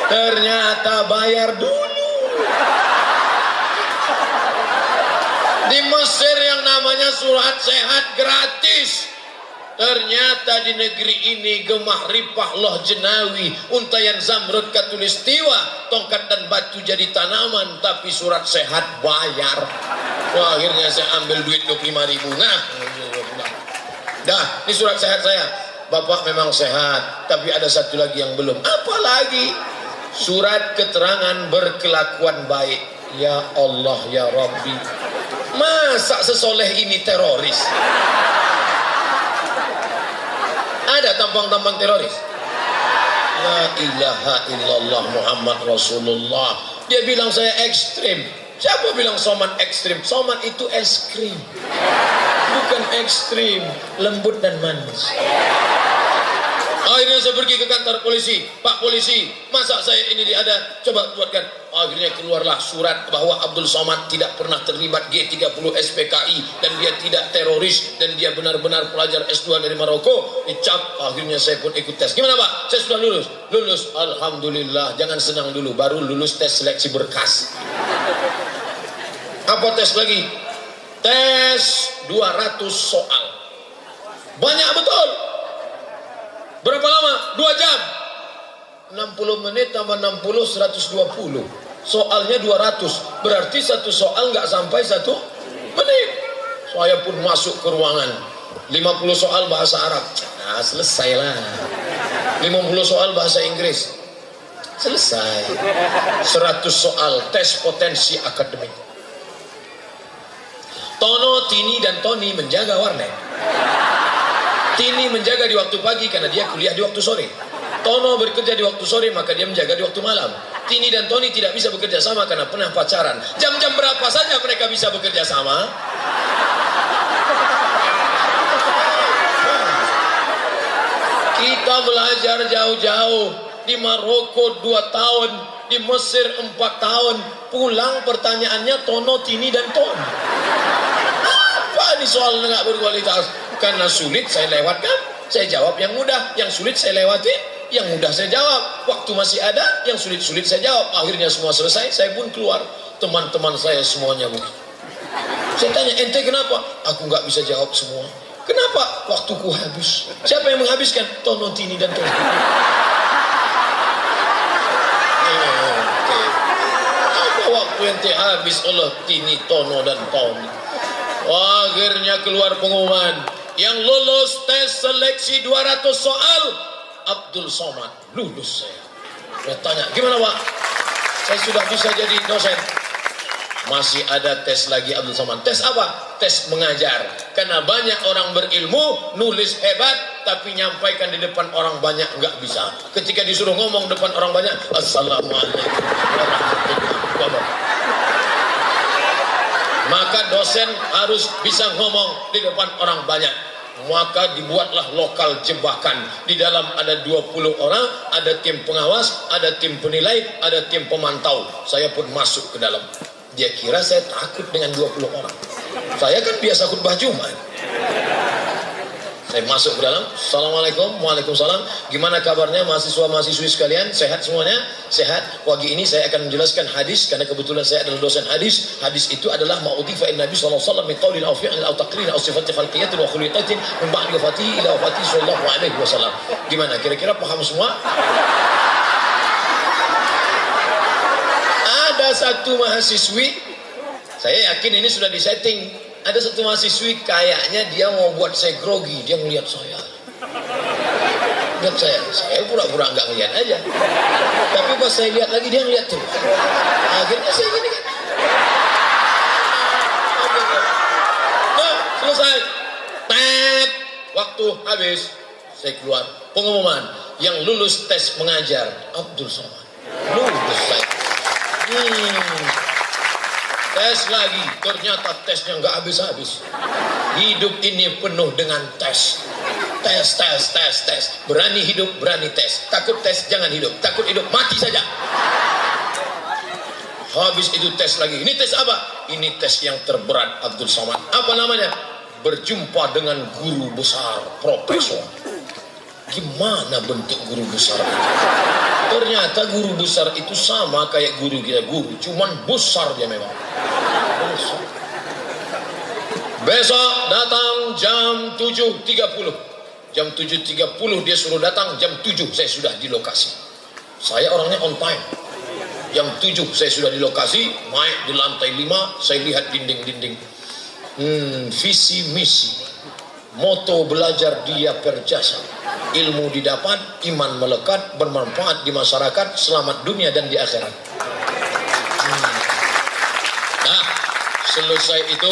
Ternyata bayar dulu. Di Mesir yang namanya surat sehat gratis. Ternyata di negeri ini gemah ripah loh jenawi, untayan zamrud katulistiwa, tongkat dan batu jadi tanaman, tapi surat sehat bayar. Wah, akhirnya saya ambil duit 25.000. Nah, dah, ini surat sehat saya. Bapak memang sehat, tapi ada satu lagi yang belum. Apa lagi? Surat keterangan berkelakuan baik. Ya Allah ya Rabbi. Masa sesoleh ini teroris? Ada tampang-tampang teroris? La ilaha illallah Muhammad Rasulullah. Dia bilang saya ekstrim. Siapa bilang Somad ekstrim? Somad itu es krim, bukan ekstrim, lembut dan manis. Akhirnya saya pergi ke kantor polisi. Pak polisi, masa saya ini ada? Coba buatkan. Akhirnya keluarlah surat bahwa Abdul Somad tidak pernah terlibat G30 SPKI dan dia tidak teroris dan dia benar-benar pelajar S2 dari Maroko. Dicap. Akhirnya saya pun ikut tes. Gimana Pak? Saya sudah lulus. Lulus. Alhamdulillah. Jangan senang dulu. Baru lulus tes seleksi berkas. Apa tes lagi? Tes 200 soal. Banyak betul. Berapa lama? 2 jam. 60 menit tambah 60, 120. Soalnya 200. Berarti satu soal nggak sampai 1 menit. Saya pun masuk ke ruangan. 50 soal bahasa Arab. Nah, selesai lah. 50 soal bahasa Inggris. Selesai. 100 soal tes potensi akademik. Tono, Tini, dan Tony menjaga warnet. Tini menjaga di waktu pagi karena dia kuliah di waktu sore. Tono bekerja di waktu sore maka dia menjaga di waktu malam. Tini dan Tony tidak bisa bekerja sama karena pernah pacaran. Jam-jam berapa saja mereka bisa bekerja sama? Kita belajar jauh-jauh. Di Maroko 2 tahun, di Mesir 4 tahun. Pulang pertanyaannya Tono, Tini, dan Tony. Apa ini soal nggak berkualitas? Karena sulit saya lewatkan, saya jawab yang mudah. Yang sulit saya lewati, yang mudah saya jawab. Waktu masih ada, yang sulit-sulit saya jawab. Akhirnya semua selesai, saya pun keluar. Teman-teman saya semuanya begitu. Saya tanya, ente kenapa? Aku nggak bisa jawab semua. Kenapa? Waktuku habis. Siapa yang menghabiskan? Tono, Tini, dan Tony. Apa waktu ente habis oleh Tini, Tono, dan Tony? Akhirnya keluar pengumuman. Yang lulus tes seleksi 200 soal Abdul Somad. Lulus saya. Saya tanya, gimana Pak? Saya sudah bisa jadi dosen. Masih ada tes lagi Abdul Somad. Tes apa? Tes mengajar. Karena banyak orang berilmu, nulis hebat, tapi nyampaikan di depan orang banyak nggak bisa. Ketika disuruh ngomong depan orang banyak, Assalamualaikum warahmatullahi wabarakatuh. Maka dosen harus bisa ngomong di depan orang banyak. Maka dibuatlah lokal jebakan. Di dalam ada 20 orang, ada tim pengawas, ada tim penilai, ada tim pemantau. Saya pun masuk ke dalam. Dia kira saya takut dengan 20 orang. Saya kan biasa khutbah Jumat. Saya masuk ke dalam. Assalamualaikum, waalaikumsalam. Gimana kabarnya mahasiswa-mahasiswi sekalian? Sehat semuanya? Sehat. Pagi ini saya akan menjelaskan hadis karena kebetulan saya adalah dosen hadis. Hadis itu adalah ma'udhifa in Nabi sallallahu alaihi wasallam min qaulin aw fi'lin aw taqririn aw sifatin khalqiyatin wa khuliqatin min ba'di wafatihi ila wafatihi sallallahu alaihi wasallam. Gimana? Kira-kira paham semua? Ada satu mahasiswi, saya yakin ini sudah disetting. ada satu mahasiswi kayaknya dia mau buat saya grogi, dia ngeliat saya. Lihat saya pura-pura nggak ngeliat aja. Tapi pas saya lihat lagi dia ngeliat tuh. Akhirnya saya gini kan. Nah, selesai. Tek, waktu habis. Saya keluar pengumuman yang lulus tes mengajar Abdul Somad. Lulus saya. Tes lagi, ternyata tesnya nggak habis-habis. Hidup ini penuh dengan tes. Tes. Berani hidup, berani tes. Takut tes, jangan hidup. Takut hidup, mati saja. Habis itu tes lagi. Ini tes apa? Ini tes yang terberat Abdul Somad. Apa namanya? Berjumpa dengan guru besar, profesor. Gimana bentuk guru besar itu? Ternyata guru besar itu sama kayak guru kita, guru, cuman besar dia memang. Besar. Besok datang jam 7.30. Jam 7.30 dia suruh datang, jam 7 saya sudah di lokasi. Saya orangnya on time. Jam 7 saya sudah di lokasi, naik di lantai 5, saya lihat dinding-dinding. Visi misi. Moto belajar dia berjasa. Ilmu didapat, iman melekat, bermanfaat di masyarakat, selamat dunia dan di akhirat. Nah, selesai itu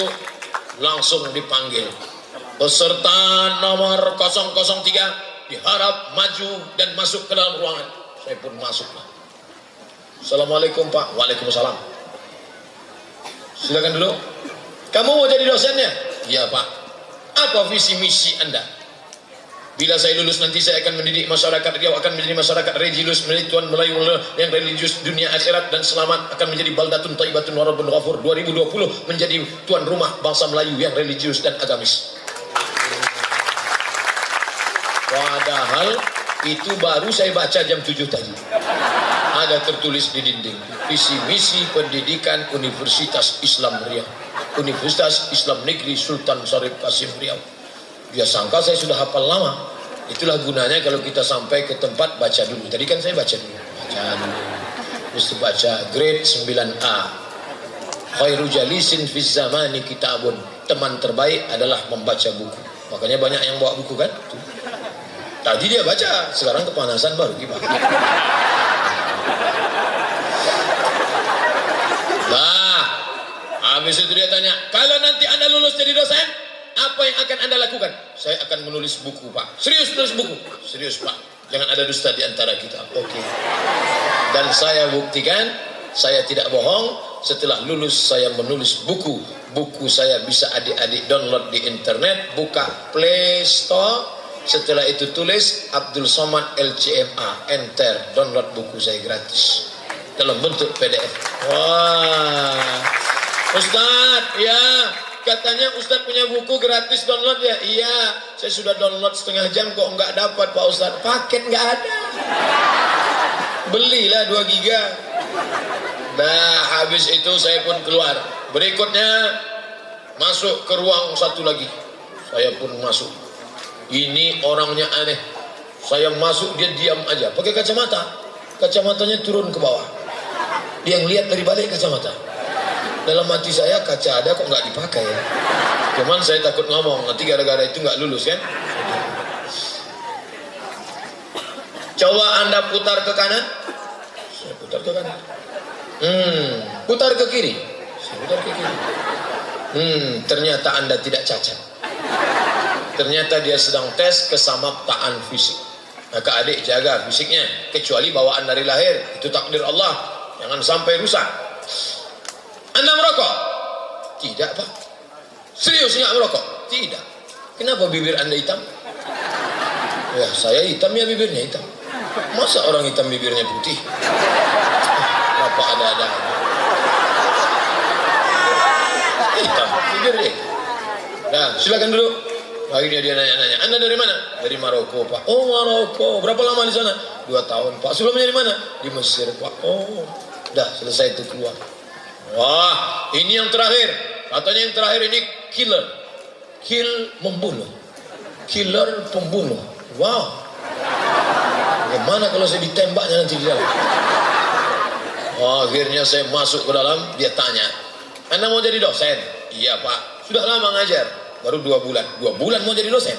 langsung dipanggil. Peserta nomor 003 diharap maju dan masuk ke dalam ruangan. Saya pun masuklah. Assalamualaikum Pak. Waalaikumsalam. Silakan dulu. Kamu mau jadi dosennya? Iya Pak. Apa visi misi Anda? Bila saya lulus nanti saya akan mendidik masyarakat Riau, akan menjadi masyarakat religius, menjadi tuan Melayu yang religius dunia akhirat dan selamat, akan menjadi baldatun thayyibatun wa rabbun ghafur. 2020 menjadi tuan rumah bangsa Melayu yang religius dan agamis. Padahal itu baru saya baca jam 7 tadi. Ada tertulis di dinding, visi misi pendidikan Universitas Islam Riau, Universitas Islam Negeri Sultan Syarif Kasim Riau. Dia sangka saya sudah hafal lama. Itulah gunanya kalau kita sampai ke tempat baca dulu. Tadi kan saya baca dulu. Mesti baca grade 9A. Khairu jalisin fiz zamani kitabun. Teman terbaik adalah membaca buku. Makanya banyak yang bawa buku kan? Tadi dia baca, sekarang kepanasan baru gimana? Nah, habis itu dia tanya, kalau nanti Anda lulus jadi dosen, apa yang akan Anda lakukan? Saya akan menulis buku Pak. Serius menulis buku? Serius Pak. Jangan ada dusta di antara kita. Oke. Dan saya buktikan, saya tidak bohong. Setelah lulus saya menulis buku. Buku saya bisa adik-adik download di internet. Buka Play Store. Setelah itu tulis Abdul Somad LCMA. Enter. Download buku saya gratis. Dalam bentuk PDF. Wah. Ustadz, ya. Katanya Ustadz punya buku gratis download ya? Iya, saya sudah download setengah jam kok nggak dapat Pak Ustadz. Paket nggak ada. Belilah 2 giga. Nah, habis itu saya pun keluar. Berikutnya masuk ke ruang satu lagi. Saya pun masuk. Ini orangnya aneh. Saya masuk dia diam aja. Pakai kacamata. Kacamatanya turun ke bawah. Dia ngeliat dari balik kacamata. Dalam hati saya, kaca ada kok nggak dipakai ya. Cuman saya takut ngomong, nanti gara-gara itu nggak lulus kan. Coba Anda putar ke kanan. Saya putar ke kanan. Putar ke kiri. Saya putar ke kiri. Ternyata Anda tidak cacat. Ternyata dia sedang tes kesamaptaan fisik. Maka adik jaga fisiknya. Kecuali bawaan dari lahir. Itu takdir Allah. Jangan sampai rusak. Anda merokok? Tidak Pak. Serius nggak merokok? Tidak. Kenapa bibir Anda hitam? Ya saya hitam ya bibirnya hitam. Masa orang hitam bibirnya putih? Apa ada-ada? Hitam bibirnya. Nah silakan dulu. Akhirnya dia nanya-nanya. Anda dari mana? Dari Maroko Pak. Oh Maroko. Berapa lama di sana? 2 tahun Pak. Sebelumnya di mana? Di Mesir Pak. Oh. Dah selesai itu keluar. Wah, ini yang terakhir. Katanya yang terakhir ini killer. Kill, membunuh. Killer, pembunuh. Wow. Bagaimana kalau saya ditembaknya nanti di dalam? Oh, akhirnya saya masuk ke dalam, dia tanya, Anda mau jadi dosen? Iya Pak. sudah lama ngajar, baru 2 bulan. 2 bulan mau jadi dosen.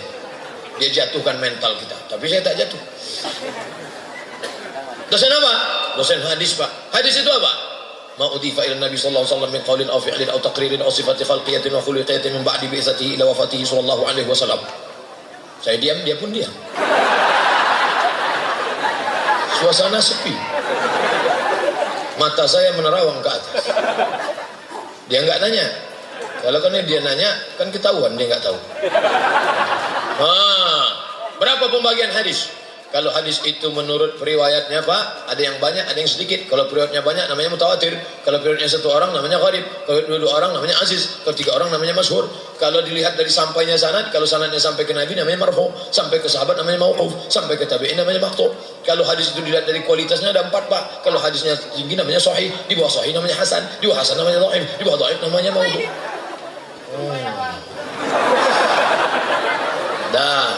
Dia jatuhkan mental kita, tapi saya tak jatuh. Dosen apa? Dosen hadis, Pak. Hadis itu apa? Ma udhifa ila Nabi sallallahu alaihi wasallam min qaulin aw fi'lin aw taqririn aw sifati khalqiyatin wa khuluqiyatin min ba'di bi'satihi ila wafatihi sallallahu alaihi wasallam. Saya diam, dia pun diam. Suasana sepi. Mata saya menerawang ke atas. Dia enggak nanya. Kalau kan dia nanya, kan ketahuan dia enggak tahu. Berapa pembagian hadis? Kalau hadis itu menurut periwayatnya, Pak, ada yang banyak, ada yang sedikit. Kalau periwayatnya banyak namanya mutawatir. Kalau periwayatnya 1 orang namanya gharib. Kalau 2 orang namanya aziz. Kalau 3 orang namanya masyhur. Kalau dilihat dari sampainya sanad, kalau sanadnya sampai ke Nabi namanya marfu, sampai ke sahabat namanya mauquf, sampai ke tabi'in namanya maqtu'. Kalau hadis itu dilihat dari kualitasnya ada 4, Pak. Kalau hadisnya tinggi namanya sahih, di bawah sahih namanya hasan, di bawah hasan namanya dhaif, di bawah dhaif namanya maudhu'. Dah.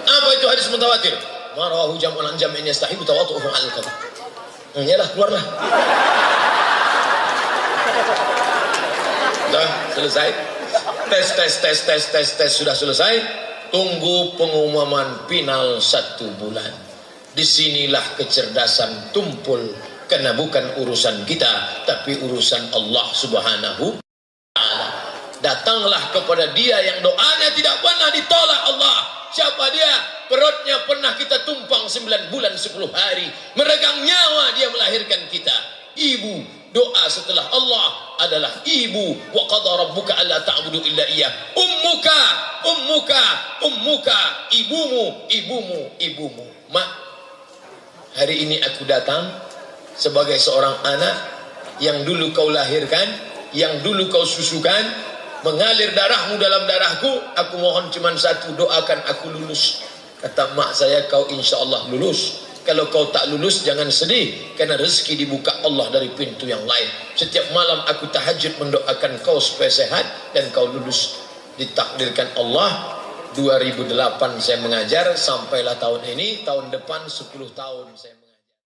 Apa itu hadis mutawatir? Marahu jam'un an jam'in yastahibu tawatu'uhu 'alal kadhib. Yalah, keluarlah. Dah, selesai. Tes sudah selesai. Tunggu pengumuman final 1 bulan. Disinilah kecerdasan tumpul, karena bukan urusan kita, tapi urusan Allah Subhanahu wa ta'ala. Datanglah kepada Dia yang doanya tidak pernah ditolak Allah. Siapa dia? Perutnya pernah kita tumpang 9 bulan 10 hari. Meregang nyawa dia melahirkan kita. Ibu, doa setelah Allah adalah ibu. Wa qadara rabbuka alla ta'budu illa iyyah. Ummuka, ibumu. Mak, hari ini aku datang sebagai seorang anak yang dulu kau lahirkan, yang dulu kau susukan, mengalir darahmu dalam darahku. Aku mohon cuma satu, doakan aku lulus. Kata mak saya, kau insya Allah lulus. Kalau kau tak lulus jangan sedih, karena rezeki dibuka Allah dari pintu yang lain. Setiap malam aku tahajud mendoakan kau supaya sehat dan kau lulus. Ditakdirkan Allah 2008 saya mengajar, sampailah tahun ini, tahun depan 10 tahun saya